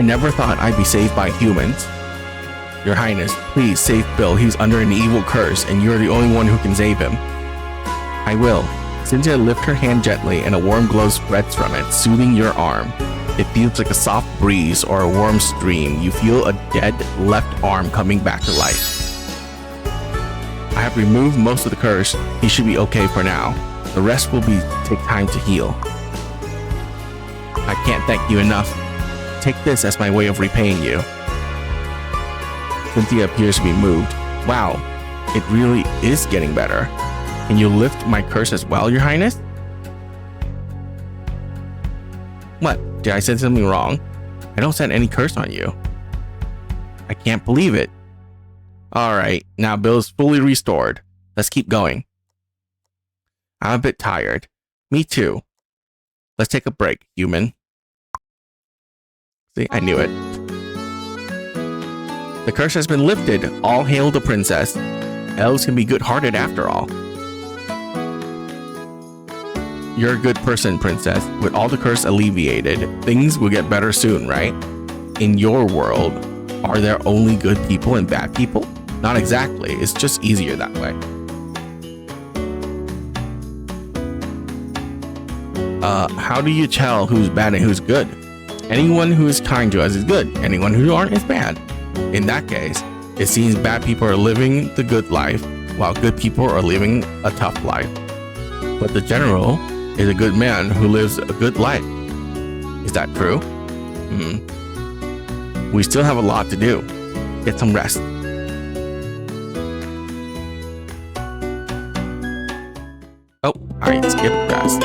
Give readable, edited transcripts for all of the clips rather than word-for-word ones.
never thought I'd be saved by humans. Your Highness, please save Bill. He's under an evil curse, and you're the only one who can save him. I will. Cynthia lifts her hand gently, and a warm glow spreads from it, soothing your arm. It feels like a soft breeze or a warm stream. You feel a dead left arm coming back to life. I have removed most of the curse. He should be okay for now. The rest will take time to heal. I can't thank you enough. Take this as my way of repaying you. Cynthia appears to be moved. Wow, it really is getting better. Can you lift my curse as well, Your Highness? What? Did I say something wrong? I don't set any curse on you. I can't believe it. Alright, now Bill's fully restored. Let's keep going. I'm a bit tired. Me too. Let's take a break, human. See, I knew it. The curse has been lifted. All hail the princess. Elves can be good-hearted after all. You're a good person, princess. With all the curse alleviated, things will get better soon, right? In your world, are there only good people and bad people? Not exactly. It's just easier that way. How do you tell who's bad and who's good? Anyone who is kind to us is good. Anyone who aren't is bad. In that case, it seems bad people are living the good life, while good people are living a tough life. But the general is a good man who lives a good life. Is that true? We still have a lot to do. Get some rest. Oh, I skipped rest.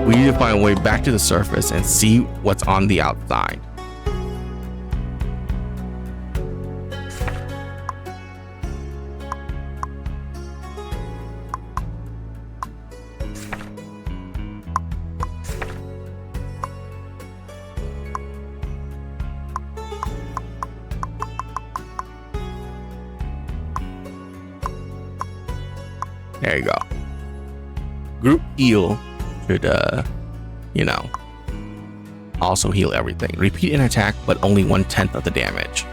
We need to find a way back to the surface and see what's on the outside. There you go. Group heal should, also heal everything. Repeat an attack, but only 1/10 of the damage.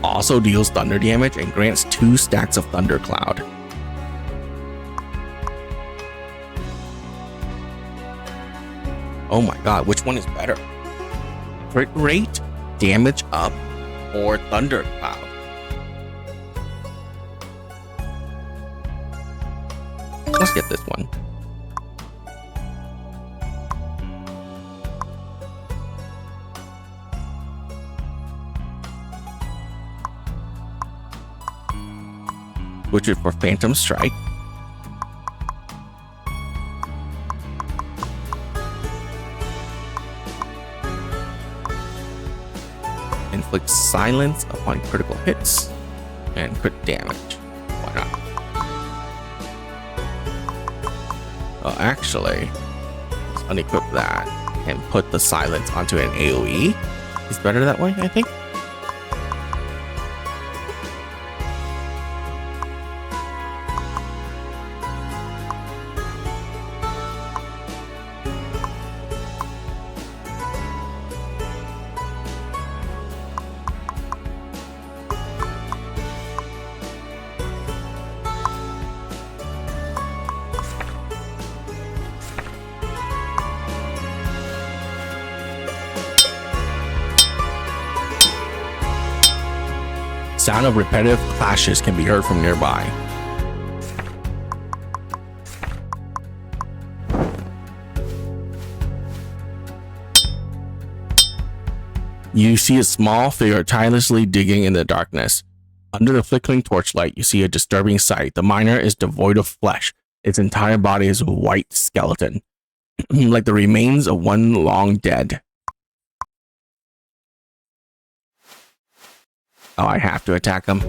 Also deals thunder damage and grants 2 stacks of thundercloud. Oh my god, which one is better? Crit rate, damage up, or thundercloud? Let's get this one. Switch it for Phantom Strike. Inflict silence upon critical hits and crit damage. Why not? Oh, actually, let's unequip that and put the silence onto an AoE. It's better that way, I think. Sound of repetitive clashes can be heard from nearby. You see a small figure tirelessly digging in the darkness. Under the flickering torchlight, you see a disturbing sight. The miner is devoid of flesh. Its entire body is a white skeleton, like the remains of one long dead. Oh, I have to attack him.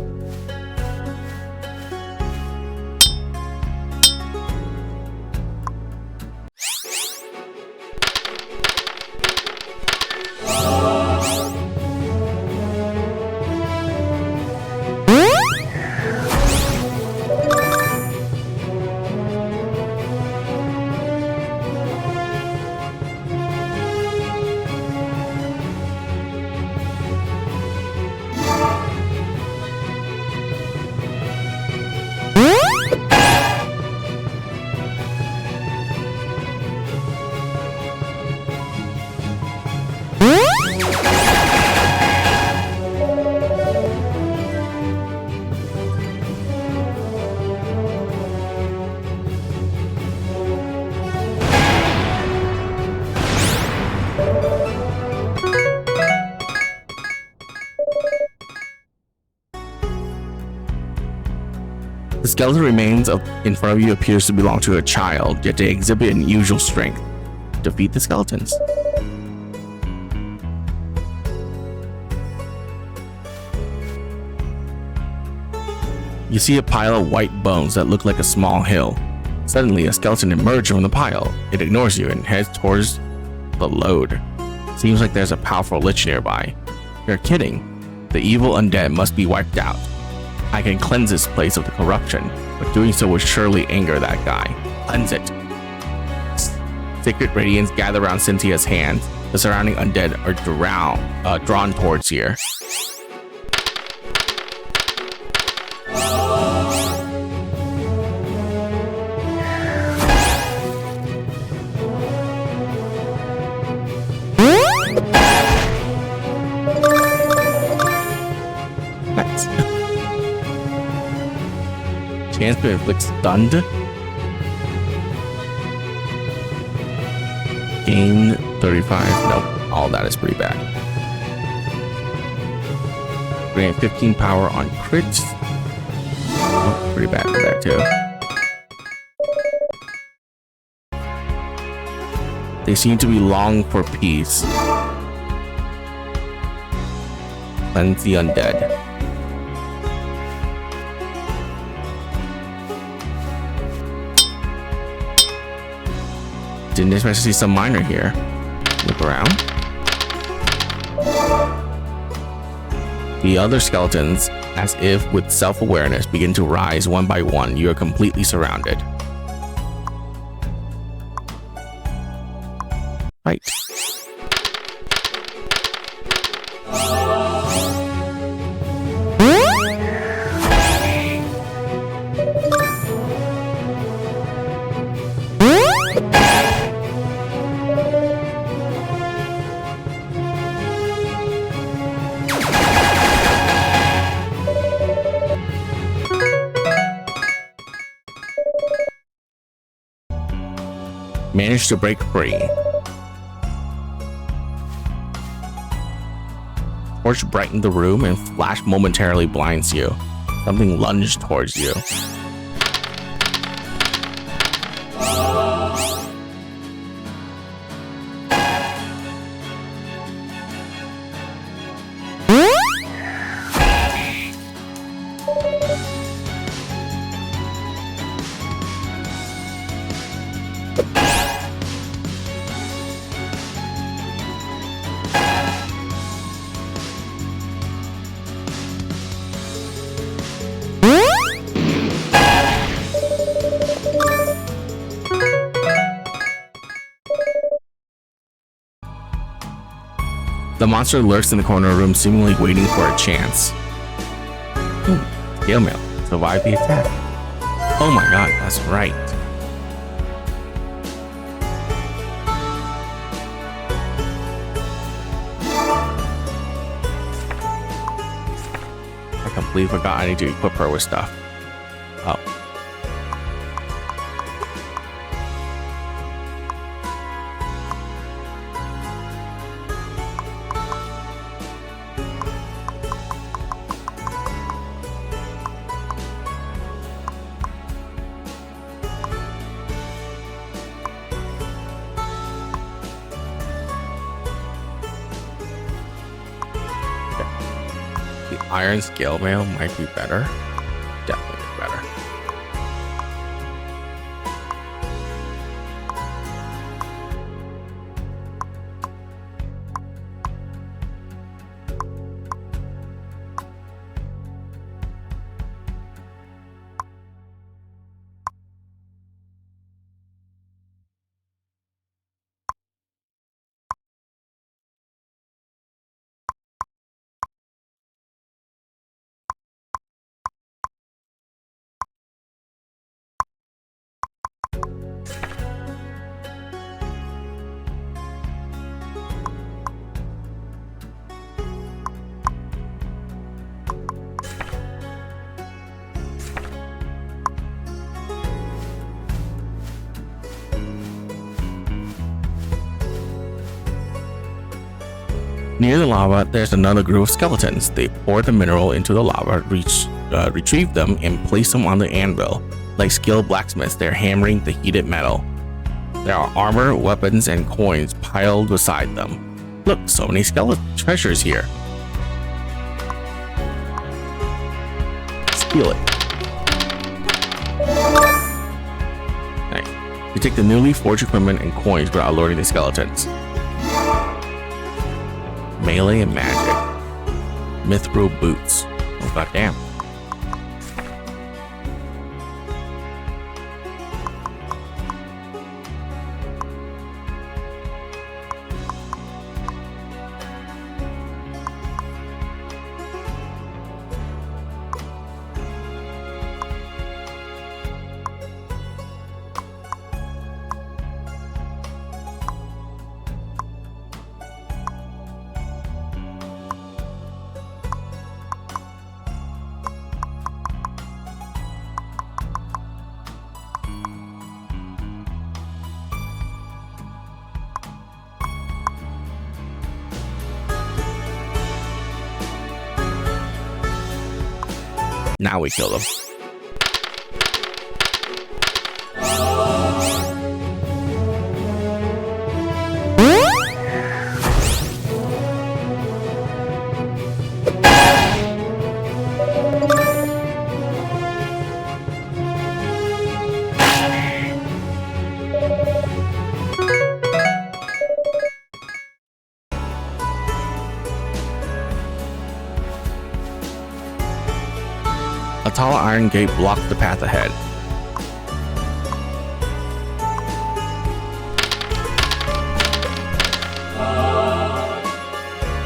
skeleton remains in front of you appears to belong to a child, yet they exhibit unusual strength. Defeat the skeletons. You see a pile of white bones that look like a small hill. Suddenly, a skeleton emerges from the pile. It ignores you and heads towards the load. Seems like there's a powerful lich nearby. You're kidding. The evil undead must be wiped out. I can cleanse this place of the corruption, but doing so would surely anger that guy. Cleanse it. Sacred radiance gather around Cynthia's hands. The surrounding undead are drawn towards here. Nice. Chance to inflict stunned. Gain 35. Nope. All that is pretty bad. Grant 15 power on crits. Oh, pretty bad for that too. They seem to be longing for peace. Cleanse the undead. Didn't expect to see some miner here. Look around. The other skeletons, as if with self-awareness, begin to rise one by one. You are completely surrounded. Fight. Managed to break free. Torch brightened the room and flash momentarily blinds you. Something lunged towards you. The monster lurks in the corner of the room, seemingly waiting for a chance. Scale mail. Survive the attack. Oh my god, that's right. I completely forgot I need to equip her with stuff. Oh. Iron scale mail might be better. Definitely better. Near the lava, there's another group of skeletons. They pour the mineral into the lava, reach retrieve them and place them on the anvil. Like skilled blacksmiths, they're hammering the heated metal. There are armor, weapons, and coins piled beside them. Look, so many skeleton treasures here. Steal it. Nice. You take the newly forged equipment and coins without alerting the skeletons. Melee and magic. Mithril boots. Oh, goddamn. Now we kill them. A tall iron gate blocked the path ahead.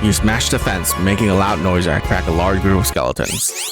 You smash the fence, making a loud noise that attracts a large group of skeletons.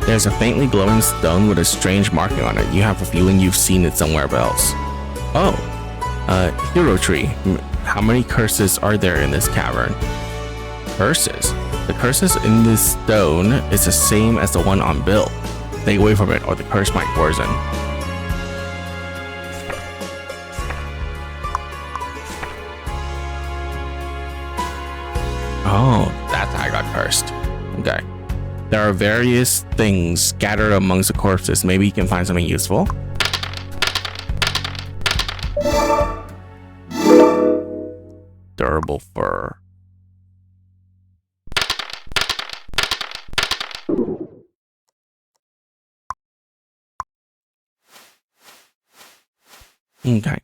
There's a faintly glowing stone with a strange marking on it. You have a feeling you've seen it somewhere else. Oh, hero tree. How many curses are there in this cavern? Curses? The curses in this stone is the same as the one on Bill. Stay away from it or the curse might worsen. Oh, that's how I got cursed. Okay. There are various things scattered amongst the corpses. Maybe you can find something useful. Durable fur. Okay.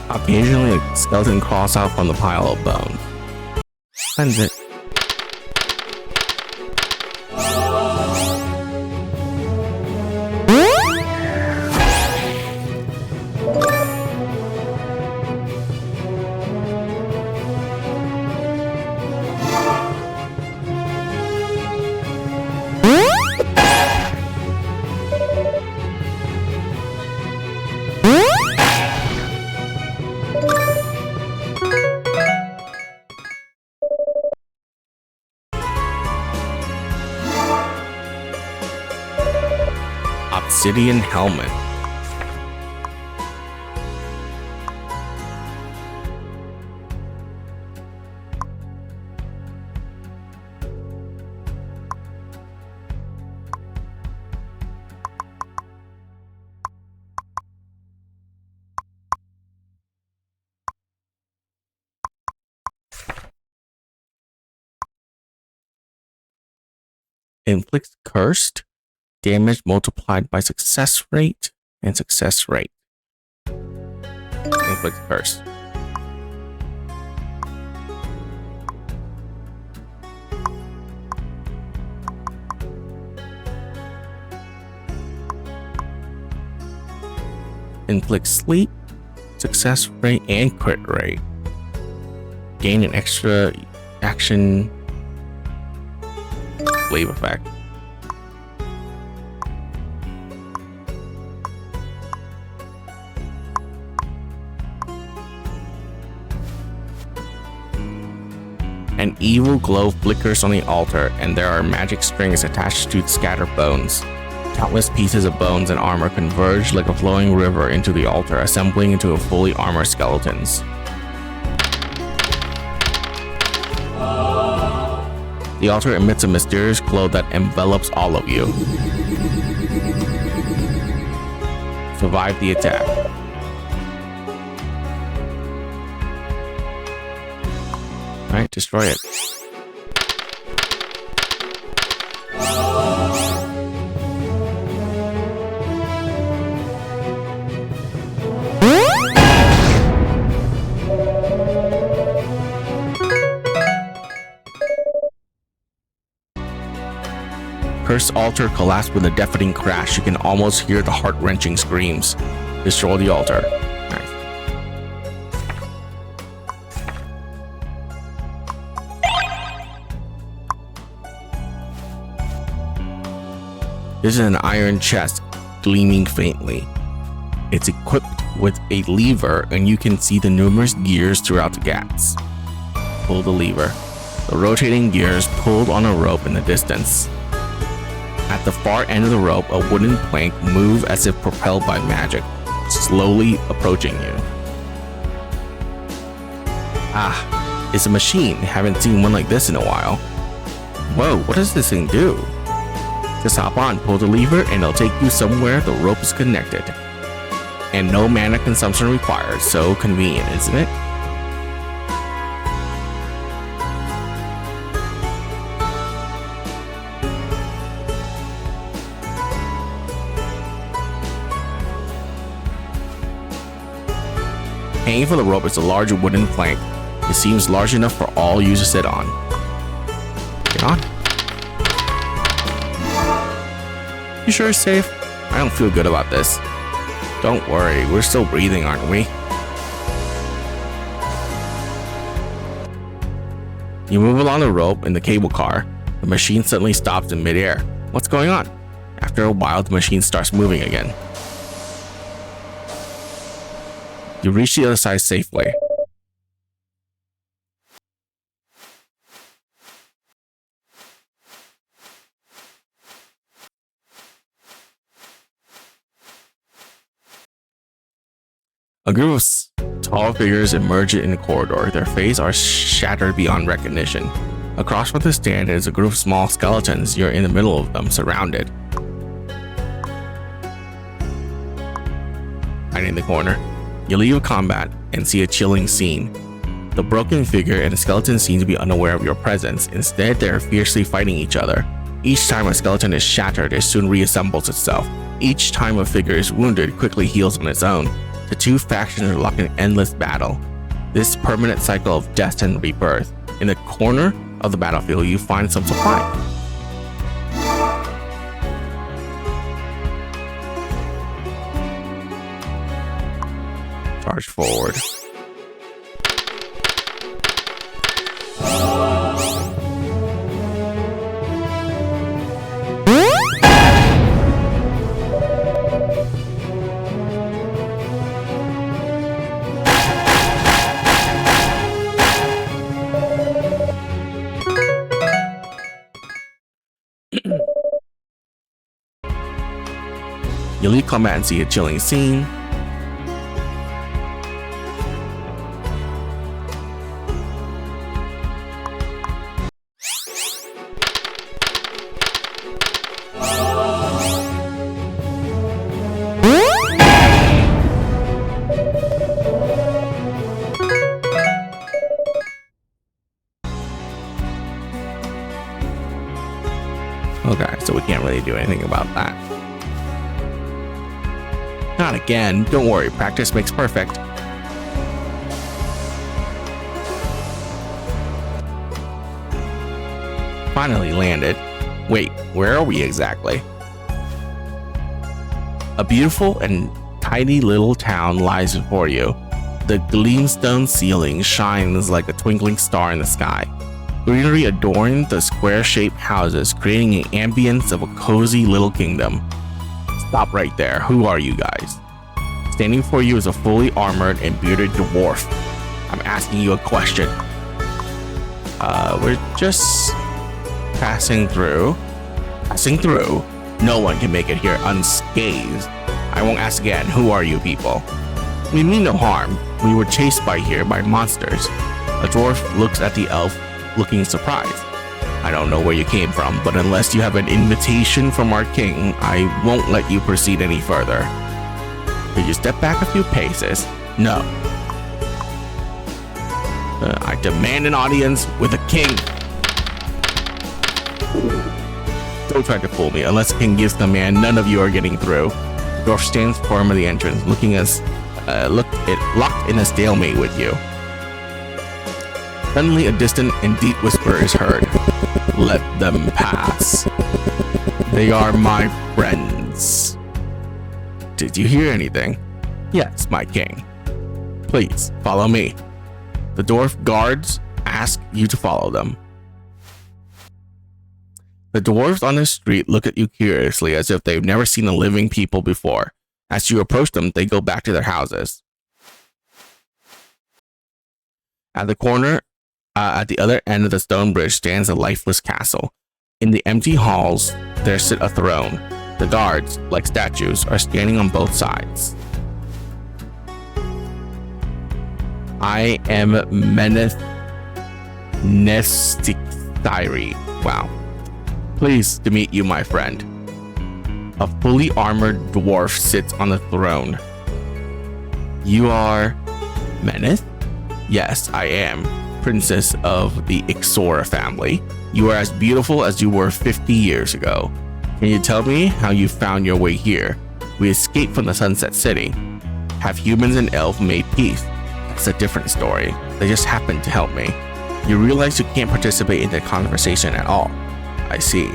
Occasionally, a skeleton crawls out from the pile of bones. Cleanse it. Obsidian helmet. Inflicts cursed. Damage multiplied by success rate and success rate. Inflicts curse. Inflict sleep, success rate, and crit rate. Gain an extra action wave effect. An evil glow flickers on the altar, and there are magic strings attached to scattered bones. Countless pieces of bones and armor converge like a flowing river into the altar, assembling into a fully armored skeletons. The altar emits a mysterious glow that envelops all of you. Survive the attack. Alright, destroy it. Cursed altar collapsed with a deafening crash. You can almost hear the heart-wrenching screams. Destroy the altar. Nice. This is an iron chest, gleaming faintly. It's equipped with a lever, and you can see the numerous gears throughout the gaps. Pull the lever. The rotating gears pulled on a rope in the distance. At the far end of the rope, a wooden plank moves as if propelled by magic, slowly approaching you. Ah, it's a machine. Haven't seen one like this in a while. Whoa, what does this thing do? Just hop on, pull the lever, and it'll take you somewhere the rope is connected. And no mana consumption required, so convenient, isn't it? Hanging from the rope is a large wooden plank. It seems large enough for all you to sit on. Get on. You sure it's safe? I don't feel good about this. Don't worry, we're still breathing, aren't we? You move along the rope in the cable car. The machine suddenly stops in midair. What's going on? After a while, the machine starts moving again. You reach the other side safely. A group of tall figures emerge in the corridor. Their faces are shattered beyond recognition. Across from the stand is a group of small skeletons. You're in the middle of them, surrounded. Hiding in the corner. You leave combat and see a chilling scene. The broken figure and the skeleton seem to be unaware of your presence. Instead, they are fiercely fighting each other. Each time a skeleton is shattered, it soon reassembles itself. Each time a figure is wounded, it quickly heals on its own. The two factions are locked in endless battle. This permanent cycle of death and rebirth. In the corner of the battlefield, you find some supply. Charge forward. You leave combat and see a chilling scene. Okay, so we can't really do anything about that. Not again. Don't worry, practice makes perfect. Finally landed. Wait, where are we exactly? A beautiful and tidy little town lies before you. The gleamstone ceiling shines like a twinkling star in the sky. Greenery adorns the square-shaped houses, creating an ambience of a cozy little kingdom. Stop right there. Who are you guys? Standing before you is a fully armored and bearded dwarf. I'm asking you a question. We're just passing through. Passing through? No one can make it here unscathed. I won't ask again. Who are you people? We mean no harm. We were chased here by monsters. A dwarf looks at the elf, looking surprised. I don't know where you came from, but unless you have an invitation from our king, I won't let you proceed any further. Could you step back a few paces? No. I demand an audience with the king. Don't try to fool me. Unless the king gives command, none of you are getting through. The dwarf stands firm at the entrance, locked in a stalemate with you. Suddenly, a distant and deep whisper is heard. Let them pass. They are my friends. Did you hear anything? Yes, my king. Please, follow me. The dwarf guards ask you to follow them. The dwarves on the street look at you curiously as if they've never seen a living people before. As you approach them, they go back to their houses. At the other end of the stone bridge stands a lifeless castle. In the empty halls, there sits a throne. The guards, like statues, are standing on both sides. I am Meneth Nestikthiri. Wow. Pleased to meet you, my friend. A fully armored dwarf sits on the throne. You are Meneth? Yes, I am. Princess of the Ixora family. You are as beautiful as you were 50 years ago. Can you tell me how you found your way here? We escaped from the Sunset City. Have humans and elves made peace? That's a different story. They just happened to help me. You realize you can't participate in the conversation at all. I see.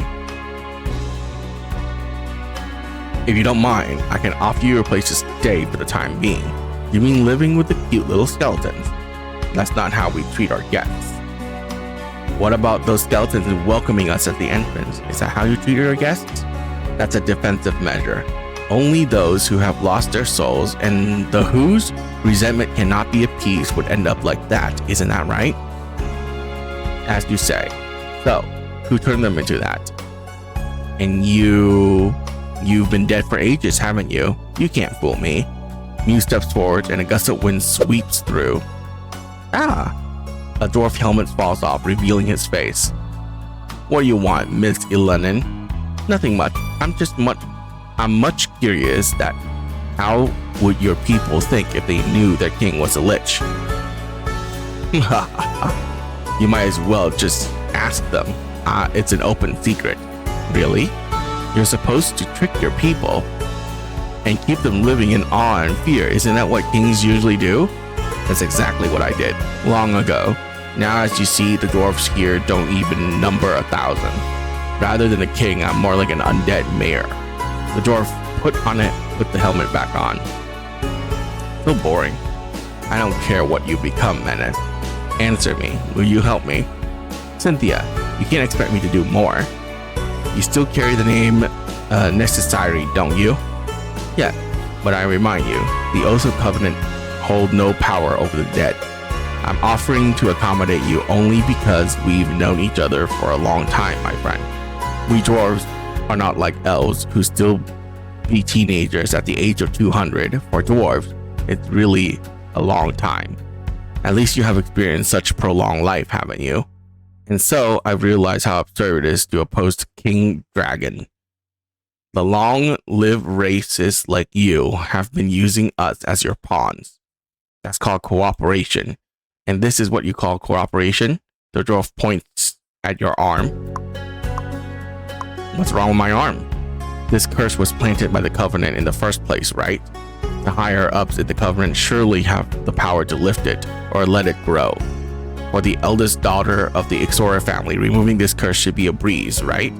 If you don't mind, I can offer you a place to stay for the time being. You mean living with the cute little skeletons? That's not how we treat our guests. What about those skeletons welcoming us at the entrance? Is that how you treat your guests? That's a defensive measure. Only those who have lost their souls and the whose resentment cannot be appeased would end up like that, isn't that right? As you say. So, who turned them into that? And you've been dead for ages, haven't you? You can't fool me. Mew steps forward and a gust of wind sweeps through. Ah! A dwarf helmet falls off, revealing his face. What do you want, Miss Ilanin? Nothing much. I'm much curious that how would your people think if they knew their king was a lich? You might as well just ask them. It's an open secret. Really? You're supposed to trick your people and keep them living in awe and fear. Isn't that what kings usually do? That's exactly what I did long ago. Now, as you see, the dwarfs here don't even number 1,000. Rather than a king, I'm more like an undead mayor. The dwarf put the helmet back on. So boring. I don't care what you become, Menace. Answer me. Will you help me? Cynthia, you can't expect me to do more. You still carry the name Necessary, don't you? Yeah, but I remind you, the Oaths of Covenant hold no power over the dead. I'm offering to accommodate you only because we've known each other for a long time, my friend. We dwarves are not like elves who still be teenagers at the age of 200. For dwarves, it's really a long time. At least you have experienced such prolonged life, haven't you? And so I've realized how absurd it is to oppose King Dragon. The long-lived races like you have been using us as your pawns. That's called cooperation. And this is what you call cooperation? The dwarf points at your arm. What's wrong with my arm? This curse was planted by the Covenant in the first place, right? The higher ups in the Covenant surely have the power to lift it or let it grow. For the eldest daughter of the Ixora family, removing this curse should be a breeze, right?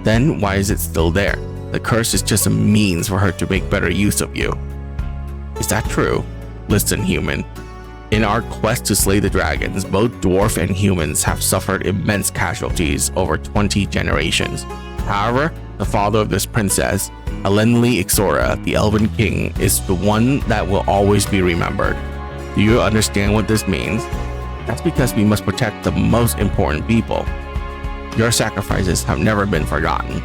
Then why is it still there? The curse is just a means for her to make better use of you. Is that true? Listen, human. In our quest to slay the dragons, both dwarf and humans have suffered immense casualties over 20 generations. However, the father of this princess, Alenli Ixora, the Elven King, is the one that will always be remembered. Do you understand what this means? That's because we must protect the most important people. Your sacrifices have never been forgotten.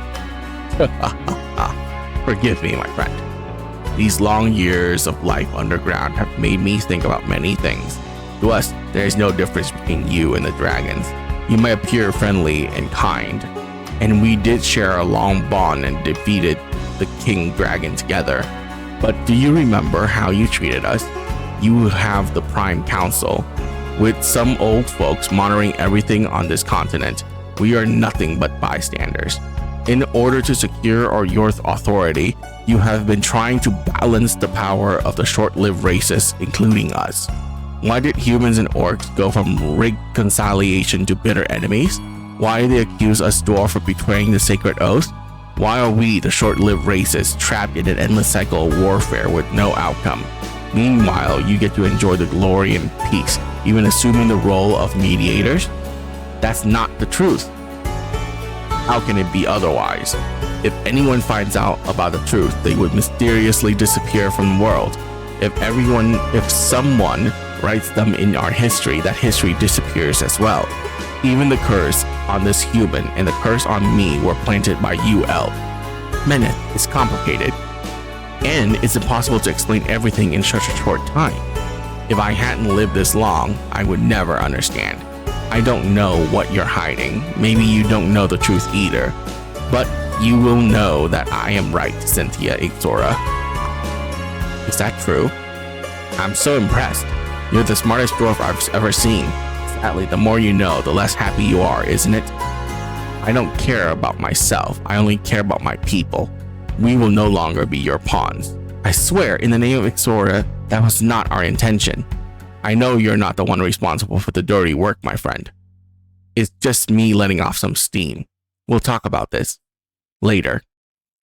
Forgive me, my friend. These long years of life underground have made me think about many things. To us, there is no difference between you and the dragons. You may appear friendly and kind, and we did share a long bond and defeated the king dragon together. But do you remember how you treated us? You have the Prime Council, with some old folks monitoring everything on this continent. We are nothing but bystanders. In order to secure your authority, you have been trying to balance the power of the short-lived races, including us. Why did humans and orcs go from reconciliation to bitter enemies? Why do they accuse us dwarves of betraying the sacred oath? Why are we, the short-lived races, trapped in an endless cycle of warfare with no outcome? Meanwhile, you get to enjoy the glory and peace, even assuming the role of mediators? That's not the truth. How can it be otherwise? If anyone finds out about the truth, they would mysteriously disappear from the world. If someone writes them in our history, that history disappears as well. Even the curse on this human and the curse on me were planted by you, elf. Meneth is complicated, and it's impossible to explain everything in such a short time. If I hadn't lived this long, I would never understand. I don't know what you're hiding. Maybe you don't know the truth either. But you will know that I am right, Cynthia Ixora. Is that true? I'm so impressed. You're the smartest dwarf I've ever seen. Sadly, the more you know, the less happy you are, isn't it? I don't care about myself. I only care about my people. We will no longer be your pawns. I swear, in the name of Ixora, that was not our intention. I know you're not the one responsible for the dirty work, my friend. It's just me letting off some steam. We'll talk about this later.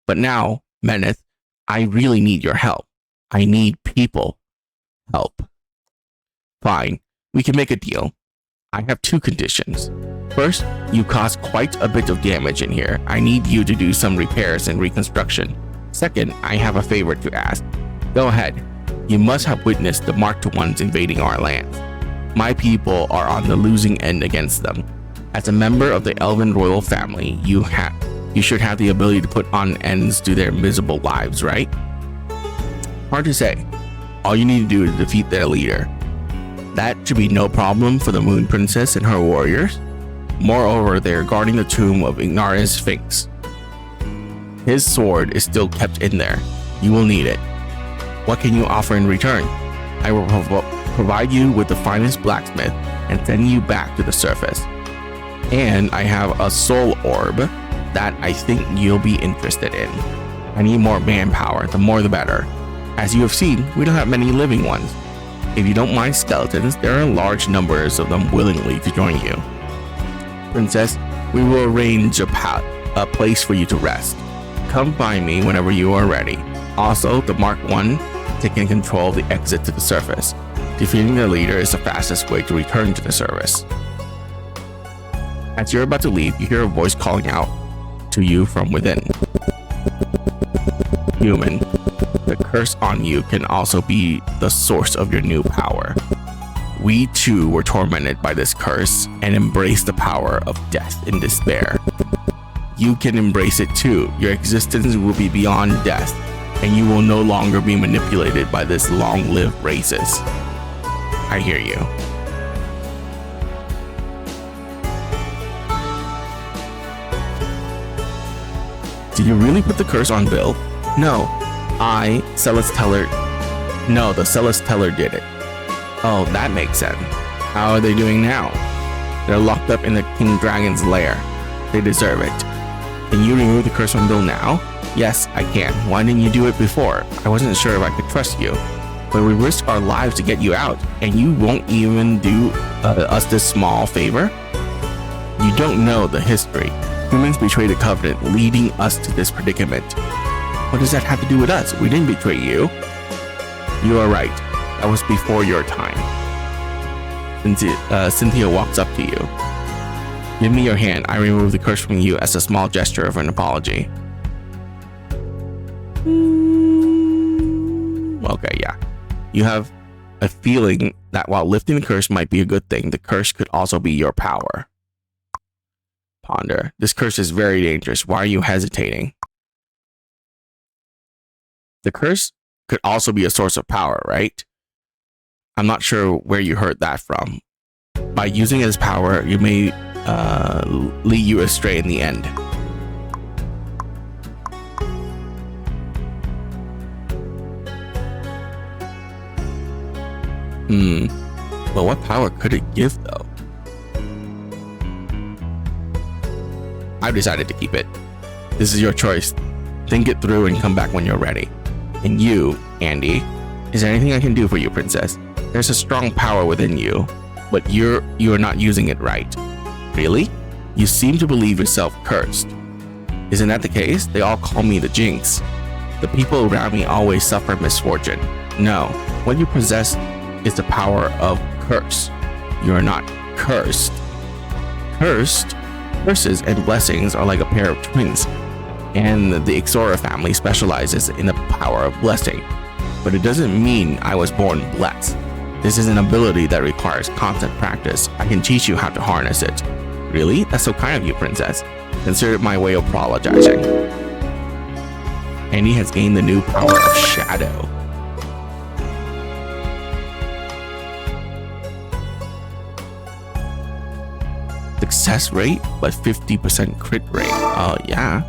But now, Meneth, I really need your help. I need people help. Fine, we can make a deal. I have two conditions. First, you caused quite a bit of damage in here. I need you to do some repairs and reconstruction. Second, I have a favor to ask. Go ahead. You must have witnessed the Marked Ones invading our lands. My people are on the losing end against them. As a member of the Elven royal family, you should have the ability to put on ends to their miserable lives, right? Hard to say. All you need to do is defeat their leader. That should be no problem for the Moon Princess and her warriors. Moreover, they are guarding the tomb of Ignarius Sphinx. His sword is still kept in there. You will need it. What can you offer in return? I will provide you with the finest blacksmith and send you back to the surface. And I have a soul orb that I think you'll be interested in. I need more manpower, the more the better. As you have seen, we don't have many living ones. If you don't mind skeletons, there are large numbers of them willingly to join you. Princess, we will arrange a place for you to rest. Come find me whenever you are ready. Also, the Mark I taking control of the exit to the surface. Defeating their leader is the fastest way to return to the surface. As you're about to leave, you hear a voice calling out to you from within. Human, the curse on you can also be the source of your new power. We too were tormented by this curse and embraced the power of death and despair. You can embrace it too. Your existence will be beyond death, and you will no longer be manipulated by this long-lived races. I hear you. Did you really put the curse on Bill? No, the Celesteller did it. Oh, that makes sense. How are they doing now? They're locked up in the King Dragon's lair. They deserve it. Can you remove the curse from Bill now? Yes, I can. Why didn't you do it before? I wasn't sure if I could trust you. But we risk our lives to get you out, and you won't even do us this small favor? You don't know the history. Humans betrayed the Covenant, leading us to this predicament. What does that have to do with us? We didn't betray you. You are right. That was before your time. Cynthia walks up to you. Give me your hand. I remove the curse from you as a small gesture of an apology. Okay, yeah. You have a feeling that while lifting the curse might be a good thing, the curse could also be your power. Ponder. This curse is very dangerous. Why are you hesitating? The curse could also be a source of power, right? I'm not sure where you heard that from. By using it as power, you may lead you astray in the end. But what power could it give, though? I've decided to keep it. This is your choice. Think it through and come back when you're ready. And you, Andy, is there anything I can do for you, Princess? There's a strong power within you, but you're not using it right. Really? You seem to believe yourself cursed. Isn't that the case? They all call me the Jinx. The people around me always suffer misfortune. No, what you possess is the power of curse. You are not cursed. Curses and blessings are like a pair of twins, and the Ixora family specializes in the power of blessing. But it doesn't mean I was born blessed. This is an ability that requires constant practice. I can teach you how to harness it. Really? That's so kind of you, Princess. Consider it my way of apologizing. Andy has gained the new power of Shadow. Success rate, but 50% crit rate. Oh, yeah.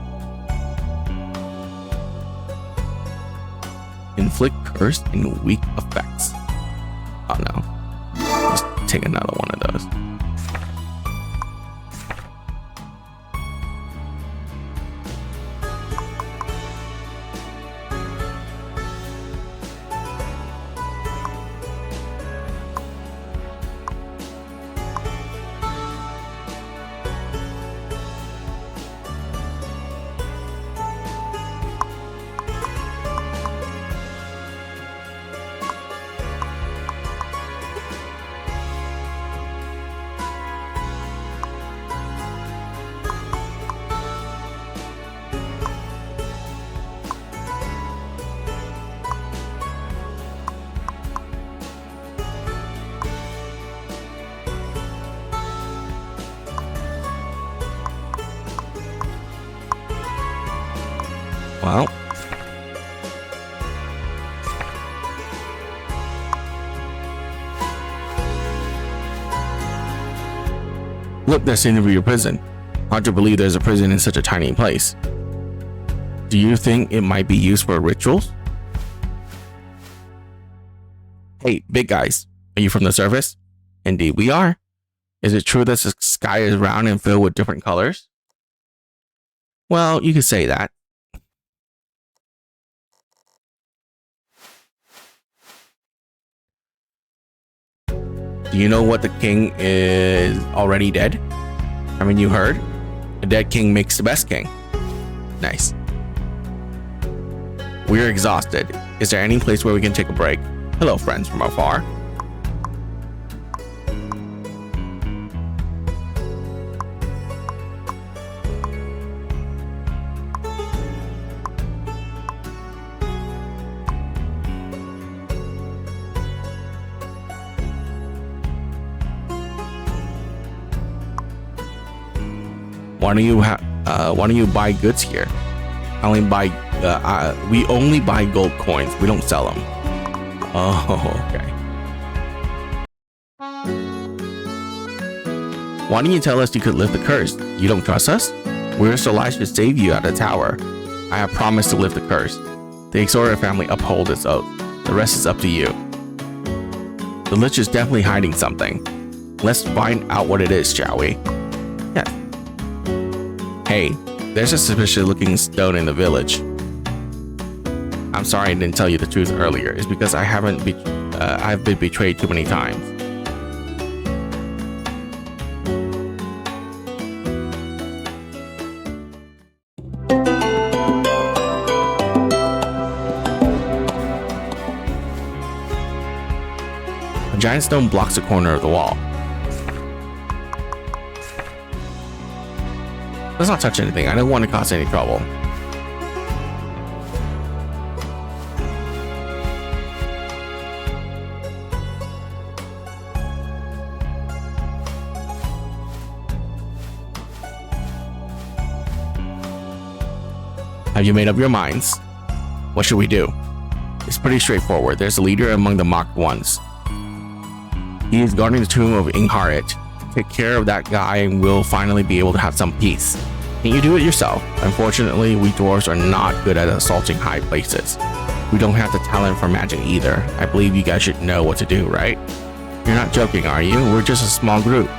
Inflict curse and weak effects. Oh no. Let's take another one of those. Well, look, there seems to be a prison. Hard to believe there's a prison in such a tiny place. Do you think it might be used for rituals? Hey, big guys, are you from the surface? Indeed, we are. Is it true that the sky is round and filled with different colors? Well, you could say that. Do you know what the king is already dead? Haven't you heard? A dead king makes the best king. Nice. We're exhausted. Is there any place where we can take a break? Hello, friends from afar. Why don't you buy goods here? We only buy gold coins. We don't sell them. Oh, okay. Why don't you tell us you could lift the curse? You don't trust us? We're so alive to save you at the tower. I have promised to lift the curse. The Ixora family uphold its oath. The rest is up to you. The Lich is definitely hiding something. Let's find out what it is, shall we? Yeah. Hey, There's a suspicious looking stone in the village. I'm sorry I didn't tell you the truth earlier. It's because I've been betrayed too many times. A giant stone blocks the corner of the wall. Let's not touch anything. I don't want to cause any trouble. Have you made up your minds? What should we do? It's pretty straightforward. There's a leader among the mocked ones. He is guarding the tomb of Ingharit. Take care of that guy and we'll finally be able to have some peace. Can you do it yourself? Unfortunately, we dwarves are not good at assaulting high places. We don't have the talent for magic either. I believe you guys should know what to do, right? You're not joking, are you? We're just a small group.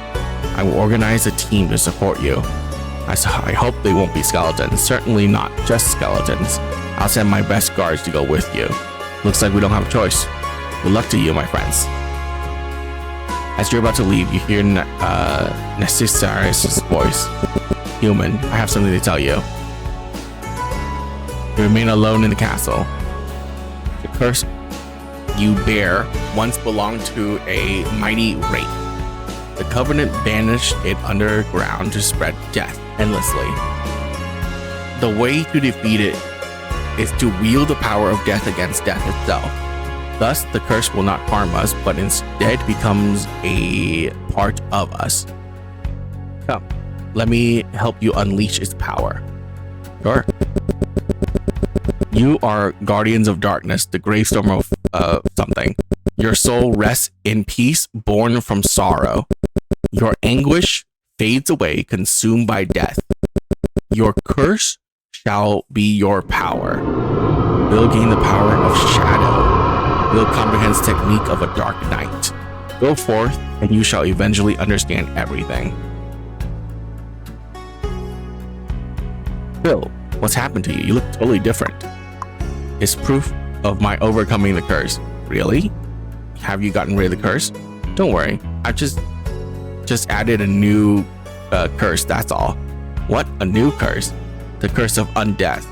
I will organize a team to support you. I hope they won't be skeletons. Certainly not just skeletons. I'll send my best guards to go with you. Looks like we don't have a choice. Good luck to you, my friends. As you're about to leave, you hear Necessaris' voice. Human, I have something to tell you. You remain alone in the castle. The curse you bear once belonged to a mighty wraith. The Covenant banished it underground to spread death endlessly. The way to defeat it is to wield the power of death against death itself. Thus, the curse will not harm us, but instead becomes a part of us. Come, let me help you unleash its power. Sure. You are guardians of darkness, the gravestone of something. Your soul rests in peace, born from sorrow. Your anguish fades away, consumed by death. Your curse shall be your power. Will gain the power of shadow. Will comprehends technique of a dark night. Go forth, and you shall eventually understand everything. Bill, what's happened to you? You look totally different. It's proof of my overcoming the curse. Really? Have you gotten rid of the curse? Don't worry, I've just added a new curse, that's all. What? A new curse? The curse of undeath.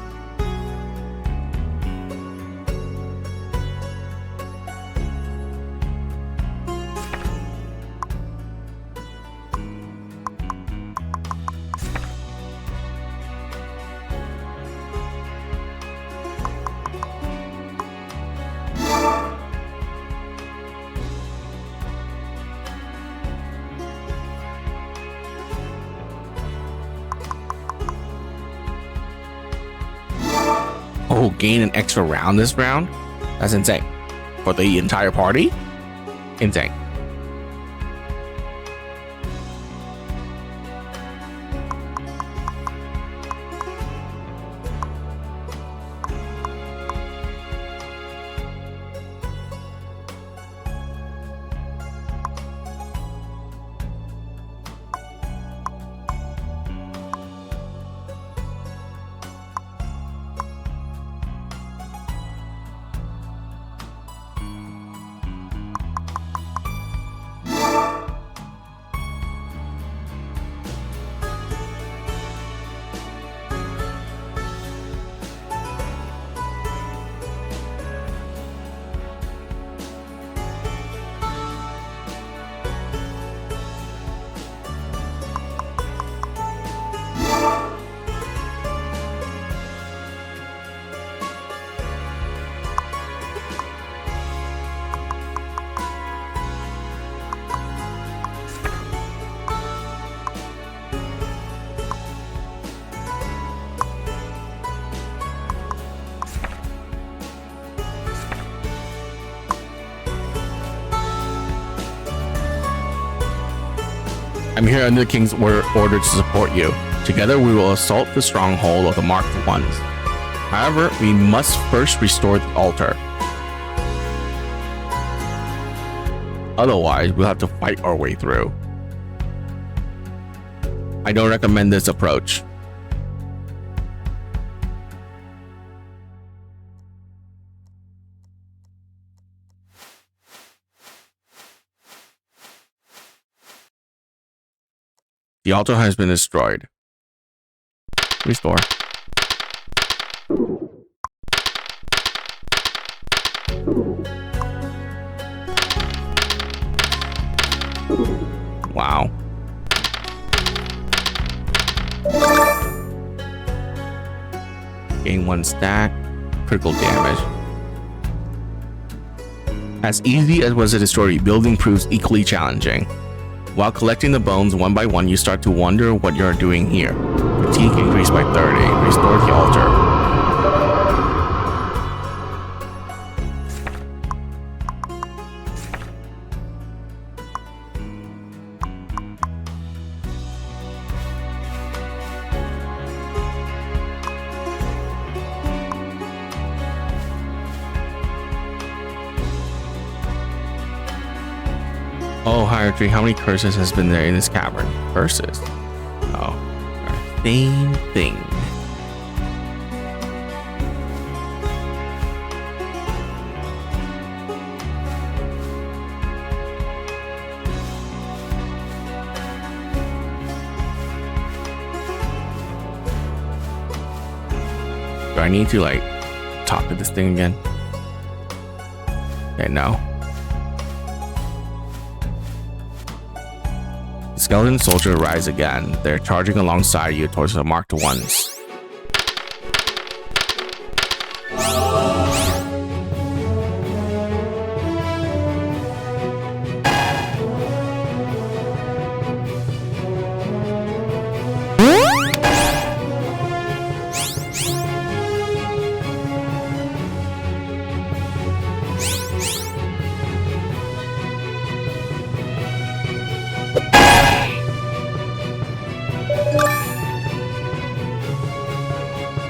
Oh, gain an extra round this round? That's insane. For the entire party? Insane. I'm here under the king's order to support you. Together we will assault the stronghold of the marked ones. However, we must first restore the altar. Otherwise, we'll have to fight our way through. I don't recommend this approach. The altar has been destroyed. Restore. Wow. Gain 1 stack. Critical damage. As easy as was to destroy, rebuilding proves equally challenging. While collecting the bones one by one, you start to wonder what you're doing here. Fatigue increased by 30. Restore the altar. Oh, Higher Tree, how many curses has been there in this cavern? Curses? Oh, same thing. Do I need to like talk to this thing again? Okay, no. Skeleton soldier rise again. They're charging alongside you towards the marked ones.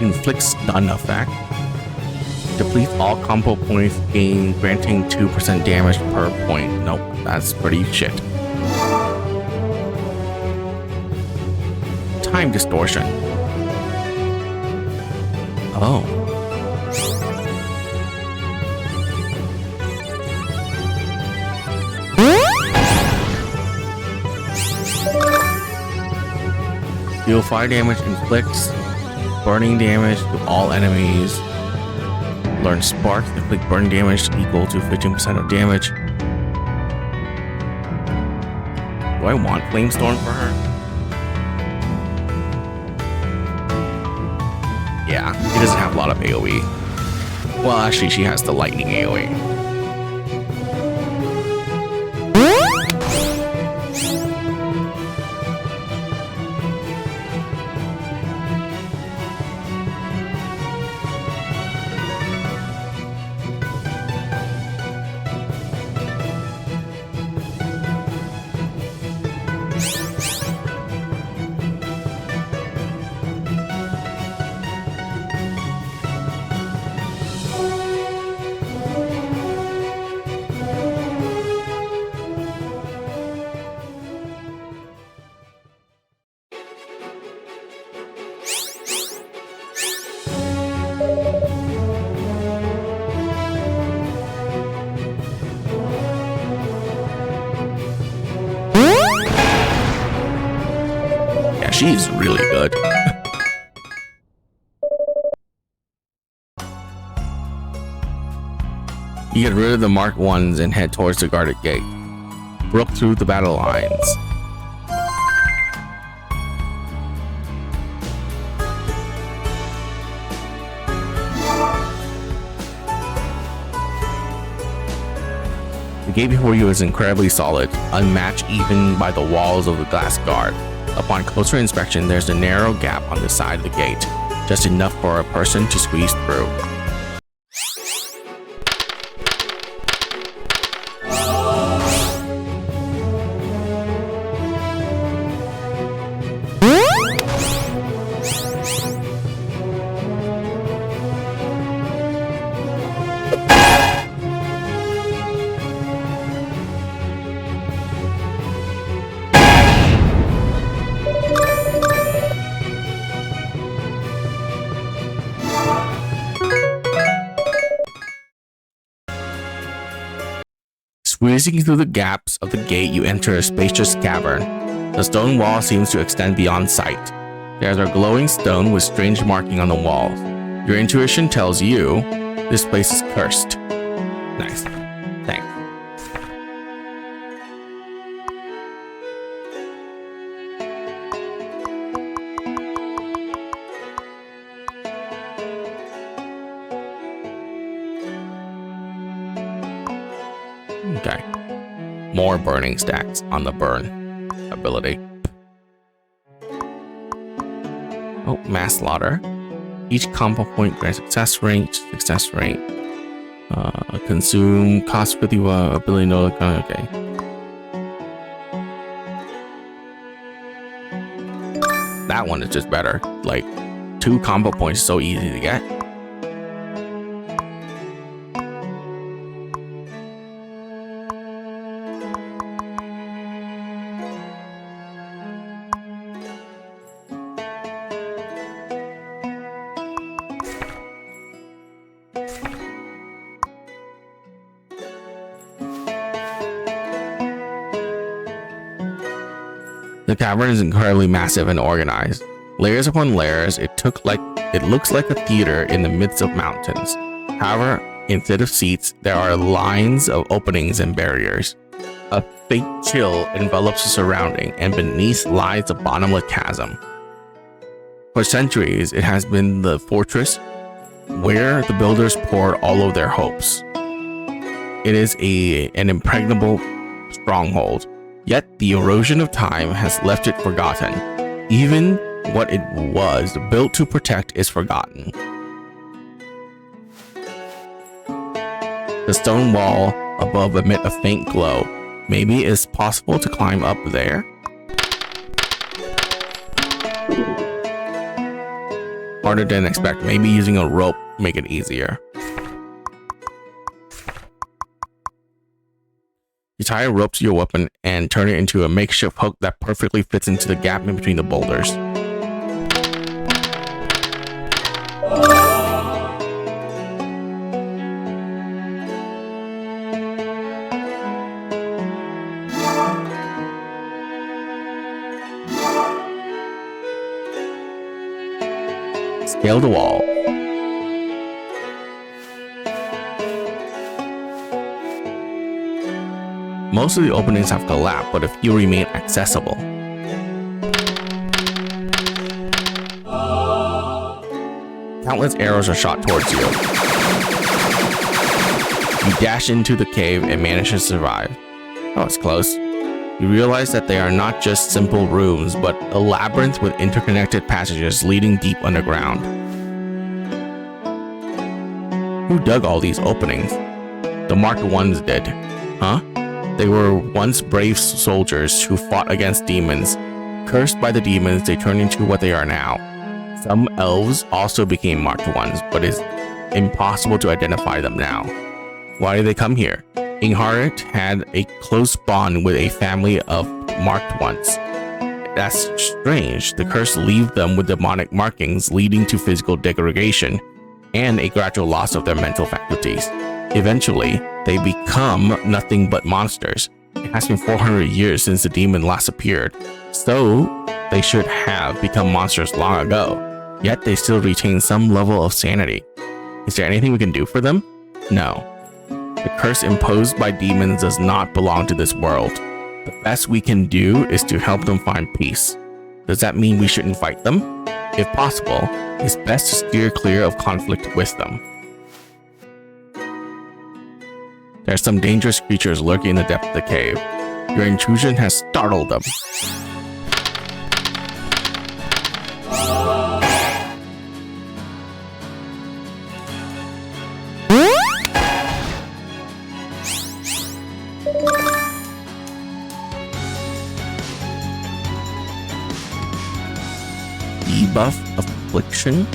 Inflict stun effect. Deplete all combo points, granting 2% damage per point. Nope, that's pretty shit. Time distortion. Oh. Deal fire damage, inflicts burning damage to all enemies. Learn Spark, inflict burning damage equal to 15% of damage. Do I want Flamestorm for her? Yeah, she doesn't have a lot of AoE. Well, actually, she has the lightning AoE. She's really good. You get rid of the marked ones and head towards the guarded gate. Broke through the battle lines. The gate before you is incredibly solid, unmatched even by the walls of the glass guard. Upon closer inspection, there's a narrow gap on the side of the gate, just enough for a person to squeeze through. Squeezing through the gaps of the gate, you enter a spacious cavern. The stone wall seems to extend beyond sight. There's a glowing stone with strange marking on the walls. Your intuition tells you this place is cursed. Nice. Thanks. Okay. More burning stacks on the burn ability. Oh, mass slaughter. Each combo point grants success rate. Consume cost 50 ability no. Okay. That one is just better. Like 2 combo points is so easy to get. The cavern is incredibly massive and organized. Layers upon layers, it looks like a theater in the midst of mountains. However, instead of seats, there are lines of openings and barriers. A faint chill envelops the surrounding, and beneath lies a bottomless chasm. For centuries, it has been the fortress where the builders poured all of their hopes. It is an impregnable stronghold. Yet the erosion of time has left it forgotten. Even what it was built to protect is forgotten. The stone wall above emits a faint glow. Maybe it's possible to climb up there? Harder than expected. Maybe using a rope make it easier. You tie a rope to your weapon and turn it into a makeshift hook that perfectly fits into the gap in between the boulders. Scale the wall. Most of the openings have collapsed, but a few remain accessible. Countless arrows are shot towards you. You dash into the cave and manage to survive. Oh, it's close. You realize that they are not just simple rooms, but a labyrinth with interconnected passages leading deep underground. Who dug all these openings? The marked ones did. Huh? They were once brave soldiers who fought against demons. Cursed by the demons, they turned into what they are now. Some elves also became marked ones, but it's impossible to identify them now. Why did they come here? Inghart had a close bond with a family of marked ones. That's strange. The curse leaves them with demonic markings, leading to physical degradation and a gradual loss of their mental faculties. Eventually, they become nothing but monsters. It has been 400 years since the demon last appeared, so they should have become monsters long ago. Yet they still retain some level of sanity. Is there anything we can do for them? No. The curse imposed by demons does not belong to this world. The best we can do is to help them find peace. Does that mean we shouldn't fight them? If possible, it's best to steer clear of conflict with them. There are some dangerous creatures lurking in the depth of the cave. Your intrusion has startled them. Debuff affliction.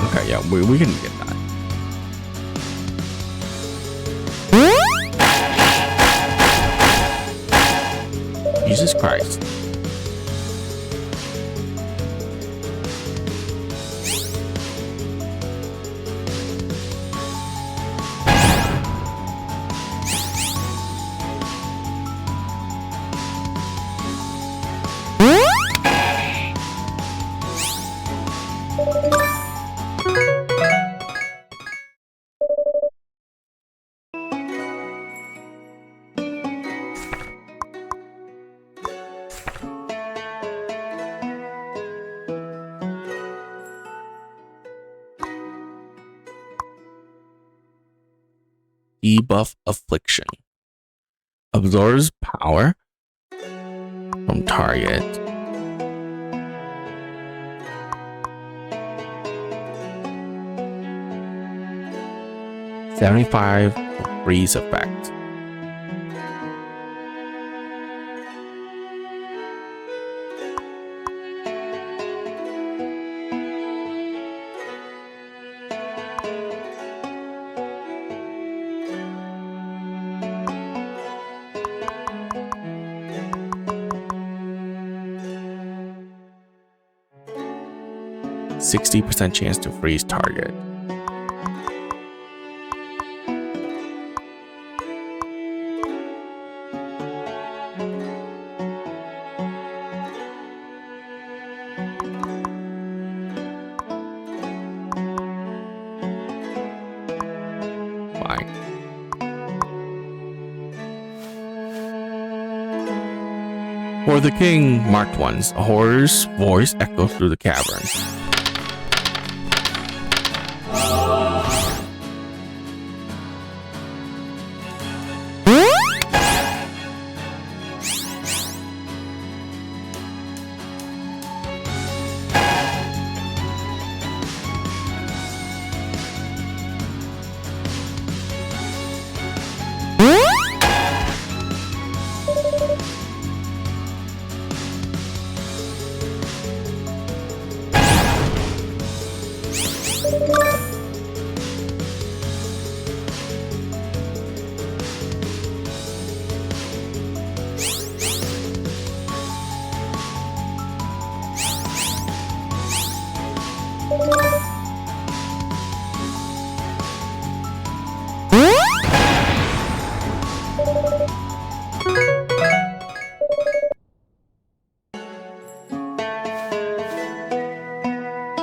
Okay, yeah, we can get that. Jesus Christ. Debuff Affliction. Absorbs power from target. $75 freeze effect. %60 chance to freeze target. Fine. For the king, marked ones, a horror's voice echoes through the cavern.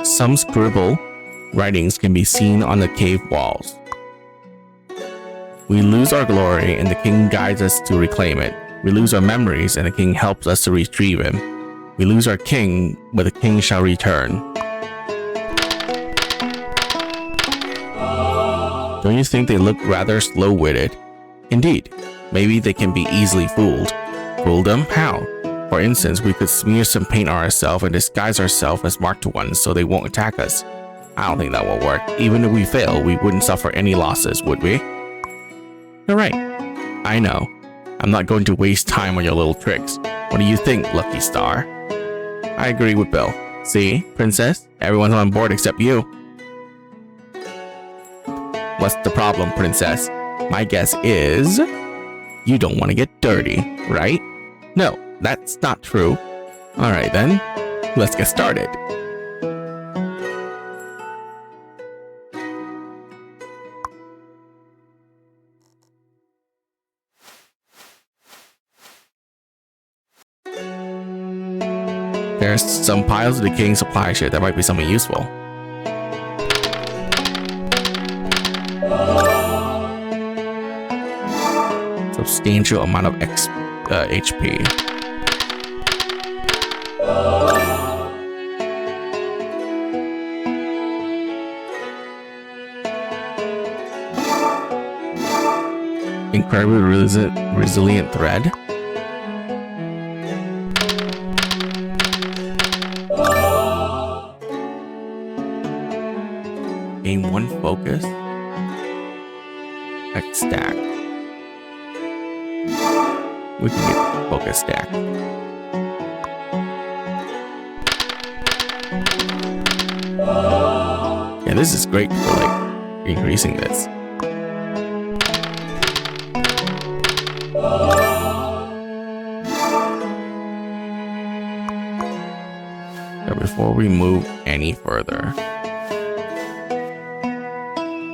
Some scribble writings can be seen on the cave walls. We lose our glory and the king guides us to reclaim it. We lose our memories and the king helps us to retrieve him. We lose our king, but the king shall return. Don't you think they look rather slow-witted? Indeed, maybe they can be easily fooled. Fool them? How? For instance, we could smear some paint on ourselves and disguise ourselves as marked ones so they won't attack us. I don't think that will work. Even if we fail, we wouldn't suffer any losses, would we? You're right. I know. I'm not going to waste time on your little tricks. What do you think, Lucky Star? I agree with Bill. See, Princess? Everyone's on board except you. What's the problem, Princess? My guess is you don't want to get dirty, right? No, that's not true. Alright then, let's get started. There's some piles of decaying supply shit that might be something useful. Substantial amount of HP. Incredibly resilient thread. Gain 1 focus. X stack. We can get focus stack. Yeah, this is great for like increasing this. But before we move any further,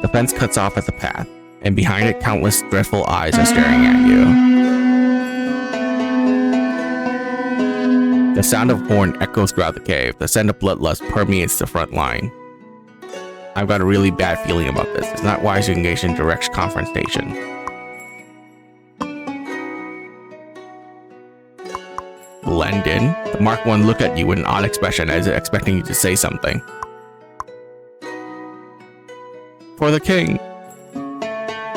the fence cuts off at the path, and behind it countless dreadful eyes are staring at you. The sound of horn echoes throughout the cave. The scent of bloodlust permeates the front line. I've got a really bad feeling about this. It's not wise to engage in direct confrontation. Blend in. The Mark 1 look at you with an odd expression as if expecting you to say something. For the king.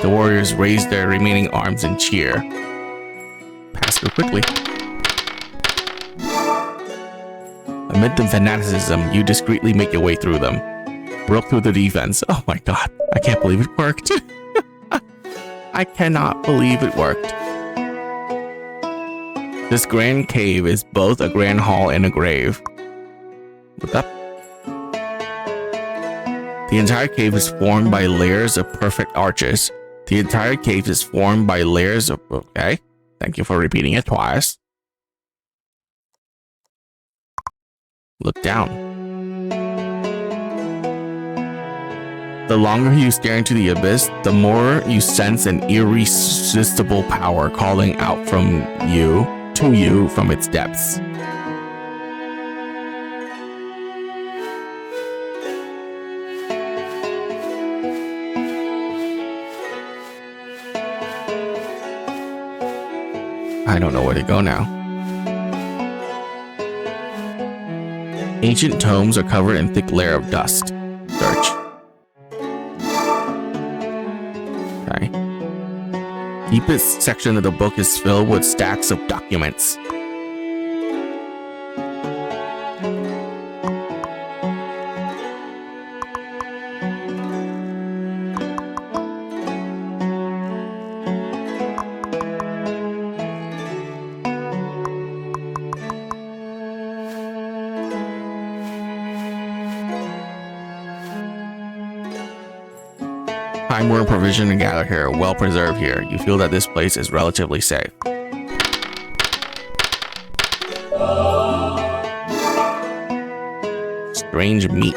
The warriors raise their remaining arms and cheer. Pass through quickly. Amid the fanaticism, you discreetly make your way through them. Broke through the defense. Oh my god, I can't believe it worked. I cannot believe it worked. This grand cave is both a grand hall and a grave. Look up. The entire cave is formed by layers of perfect arches. The entire cave is formed by layers of... Okay. Thank you for repeating it twice. Look down. The longer you stare into the abyss, the more you sense an irresistible power calling out from you to you from its depths. I don't know where to go now. Ancient tomes are covered in thick layer of dust. Search. Okay. Deepest section of the book is filled with stacks of documents. Time worn provision and gather here, well preserved here. You feel that this place is relatively safe. Strange meat.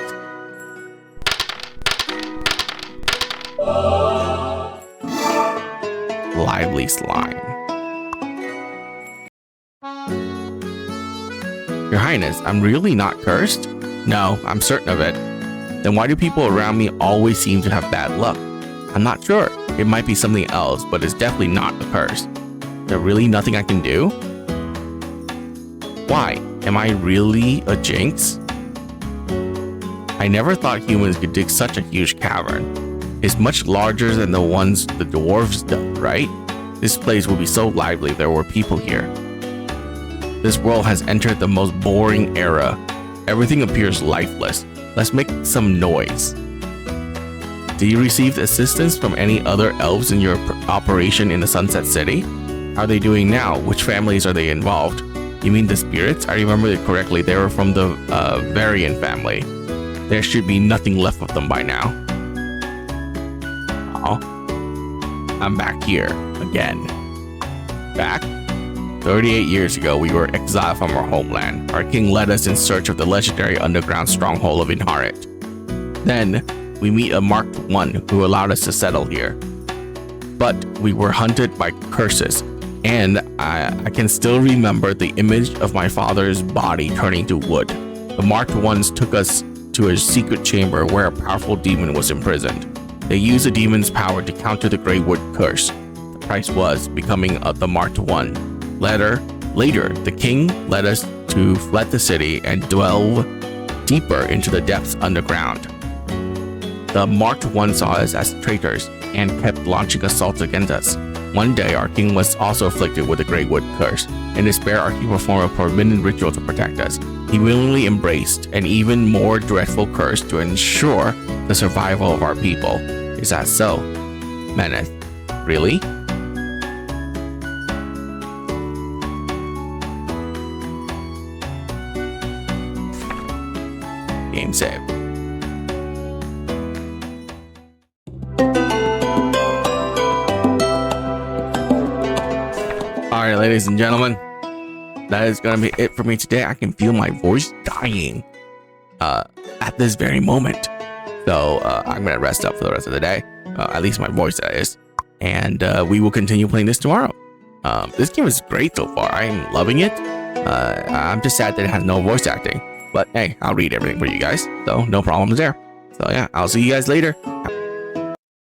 Lively slime. Your Highness, I'm really not cursed? No, I'm certain of it. Then why do people around me always seem to have bad luck? I'm not sure. It might be something else, but it's definitely not a curse. There's really nothing I can do? Why? Am I really a jinx? I never thought humans could dig such a huge cavern. It's much larger than the ones the dwarves dug, right? This place would be so lively if there were people here. This world has entered the most boring era. Everything appears lifeless. Let's make some noise. Do you receive assistance from any other elves in your operation in the Sunset City? How are they doing now? Which families are they involved? You mean the spirits? I remember it correctly. They were from the Varian family. There should be nothing left of them by now. Oh, I'm back here again. Back? 38 years ago, we were exiled from our homeland. Our king led us in search of the legendary underground stronghold of Inharit. Then, we meet a marked one who allowed us to settle here. But we were hunted by curses, and I can still remember the image of my father's body turning to wood. The marked ones took us to a secret chamber where a powerful demon was imprisoned. They used the demon's power to counter the Grey Wood curse. The price was becoming the marked one. Later, the king led us to fled the city and delve deeper into the depths underground. The marked one saw us as traitors and kept launching assaults against us. One day, our king was also afflicted with the Grey Wood curse. In despair, he performed a forbidden ritual to protect us. He willingly embraced an even more dreadful curse to ensure the survival of our people. Is that so? Meneth, really? Game save. Alright, ladies and gentlemen, that is going to be it for me today. I can feel my voice dying at this very moment. So I'm going to rest up for the rest of the day. At least my voice, that is. And we will continue playing this tomorrow. This game is great so far. I am loving it. I'm just sad that it has no voice acting. But hey, I'll read everything for you guys. So no problems there. So yeah, I'll see you guys later.